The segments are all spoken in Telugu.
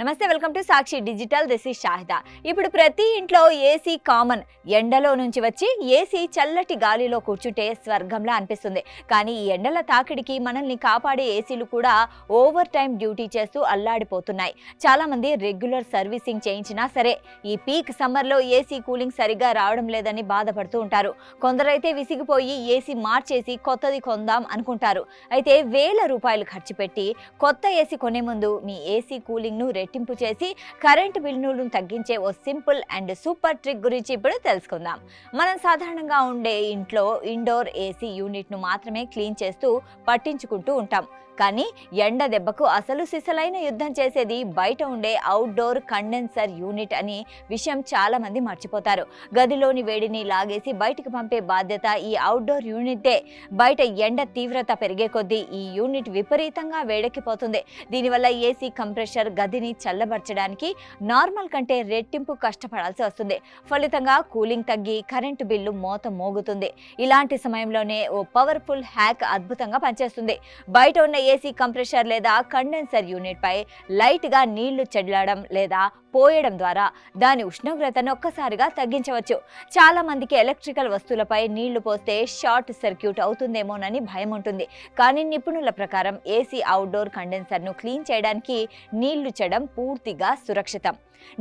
నమస్తే, welcome to Sakshi digital. This is Shahida. ఇప్పుడు ప్రతి ఇంట్లో ఏసీ కామన్. ఎండలో నుంచి వచ్చి ఏసీ చల్లటి గాలిలో కూర్చుంటే స్వర్గంలా అనిపిస్తుంది. కానీ ఈ ఎండల తాకిడికి మనల్ని కాపాడే ఏసీలు కూడా ఓవర్ టైం డ్యూటీ చేస్తూ అల్లాడిపోతున్నాయి. చాలా మంది రెగ్యులర్ సర్వీసింగ్ చేయించినా సరే ఈ పీక్ సమ్మర్లో ఏసీ కూలింగ్ సరిగ్గా రావడం లేదని బాధపడుతూ ఉంటారు. కొందరైతే విసిగిపోయి ఏసీ మార్చేసి కొత్తది కొందాం అనుకుంటారు. అయితే వేల రూపాయలు ఖర్చు పెట్టి కొత్త ఏసీ కొనే ముందు మీ ఏసీ కూలింగ్ ను రెట్టింపు చేసి కరెంటు బిల్లును తగ్గించే ఓ సింపుల్ అండ్ సూపర్ ట్రిక్ గురించి ఇప్పుడు తెలుసుకుందాం. మనం సాధారణంగా ఉండే ఇంట్లో ఇండోర్ ఏసీ యూనిట్ ను మాత్రమే క్లీన్ చేస్తూ పట్టించుకుంటూ ఉంటాం. కానీ ఎండ దెబ్బకు అసలు సిసలైన యుద్ధం చేసేది బయట ఉండే అవుట్డోర్ కండెన్సర్ యూనిట్ అని విషయం చాలా మంది మర్చిపోతారు. గదిలోని వేడిని లాగేసి బయటకు పంపే బాధ్యత ఈ అవుట్డోర్ యూనిట్దే. బయట ఎండ తీవ్రత పెరిగే కొద్దీ ఈ యూనిట్ విపరీతంగా వేడెక్కిపోతుంది. దీనివల్ల ఏసీ కంప్రెషర్ గదిని చల్లబరచడానికి నార్మల్ కంటే రెట్టింపు కష్టపడాల్సి వస్తుంది. ఫలితంగా కూలింగ్ తగ్గి కరెంటు బిల్లు మోత మోగుతుంది. ఇలాంటి సమయంలోనే ఓ పవర్ఫుల్ హ్యాక్ అద్భుతంగా పనిచేస్తుంది. బయట ఉన్న ఏసీ కంప్రెషర్ లేదా కండెన్సర్ యూనిట్ పై లైట్ గా నీళ్లు చల్లడం లేదా పోయడం ద్వారా దాని ఉష్ణోగ్రతను ఒక్కసారిగా తగ్గించవచ్చు. చాలా మందికి ఎలక్ట్రికల్ వస్తువులపై నీళ్లు పోస్తే షార్ట్ సర్క్యూట్ అవుతుందేమోనని భయం ఉంటుంది. కానీ నిపుణుల ప్రకారం ఏసీ అవుట్డోర్ కండెన్సర్ ను క్లీన్ చేయడానికి నీళ్లు చడం పూర్తిగా సురక్షితం.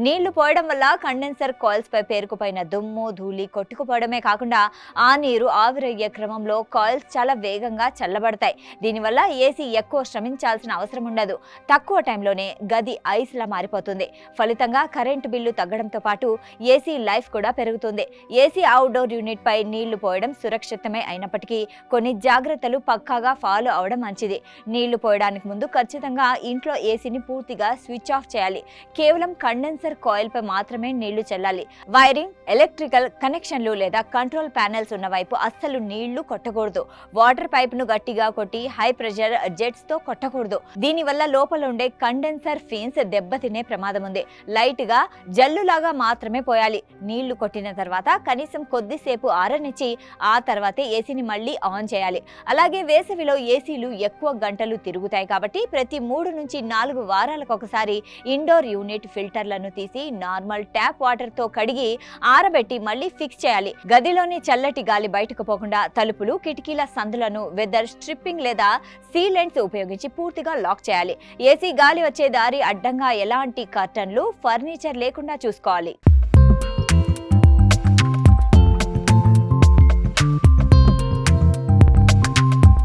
నీళ్లు పోయడం వల్ల కండెన్సర్ కాయిల్స్ పై పేరుకుపోయిన దుమ్ము ధూళి కొట్టుకుపోవడమే కాకుండా ఆ నీరు ఆవిరయ్యే క్రమంలో కాయిల్స్ చాలా వేగంగా చల్లబడతాయి. దీనివల్ల ఏసీ ఎక్కువ శ్రమించాల్సిన అవసరం ఉండదు. తక్కువ టైంలోనే గది ఐస్ లా మారిపోతుంది. ఫలితంగా కరెంటు బిల్లు తగ్గడంతో పాటు ఏసీ లైఫ్ కూడా పెరుగుతుంది. ఏసీ అవుట్డోర్ యూనిట్ పై నీళ్లు పోయడం సురక్షితమే అయినప్పటికీ కొన్ని జాగ్రత్తలు పక్కాగా ఫాలో అవడం మంచిది. నీళ్లు పోయడానికి ముందు ఖచ్చితంగా ఇంట్లో ఏసీని పూర్తిగా స్విచ్ ఆఫ్ చేయాలి. కేవలం కండెన్సర్ కాయిల్ పై మాత్రమే నీళ్లు చల్లాలి. వైరింగ్, ఎలక్ట్రికల్ కనెక్షన్లు లేదా కంట్రోల్ ప్యానెల్స్ ఉన్న వైపు అస్సలు నీళ్లు కొట్టకూడదు. వాటర్ పైప్ ను గట్టిగా కొట్టి హై ప్రెషర్ జెట్స్ తో కొట్టకూడదు. దీనివల్ల లోపల ఉండే కండెన్సర్ ఫిన్స్ దెబ్బతినే ప్రమాదం ఉంది. లైట్ గా జల్లులాగా మాత్రమే పోయాలి. నీళ్లు కొట్టిన తర్వాత కనీసం కొద్దిసేపు ఆరనిచ్చి ఆ తర్వాతే ఏసీని మళ్ళీ ఆన్ చేయాలి. అలాగే వేసవిలో ఏసీలు ఎక్కువ గంటలు తిరుగుతాయి కాబట్టి ప్రతి 3 నుంచి 4 వారాలకు ఒకసారి ఇండోర్ యూనిట్ ఫిల్టర్లను తీసి నార్మల్ ట్యాప్ వాటర్ తో కడిగి ఆరబెట్టి మళ్ళీ ఫిక్స్ చేయాలి. గదిలోని చల్లటి గాలి బయటకు పోకుండా తలుపులు, కిటికీల సందులను వెదర్ స్ట్రిప్పింగ్ లేదా సీలెంట్స్ ఉపయోగించి పూర్తిగా లాక్ చేయాలి. ఏసీ గాలి వచ్చే దారి అడ్డంగా ఎలాంటి కర్టన్లు, ఫర్నిచర్ లేకుండా చూసుకోవాలి.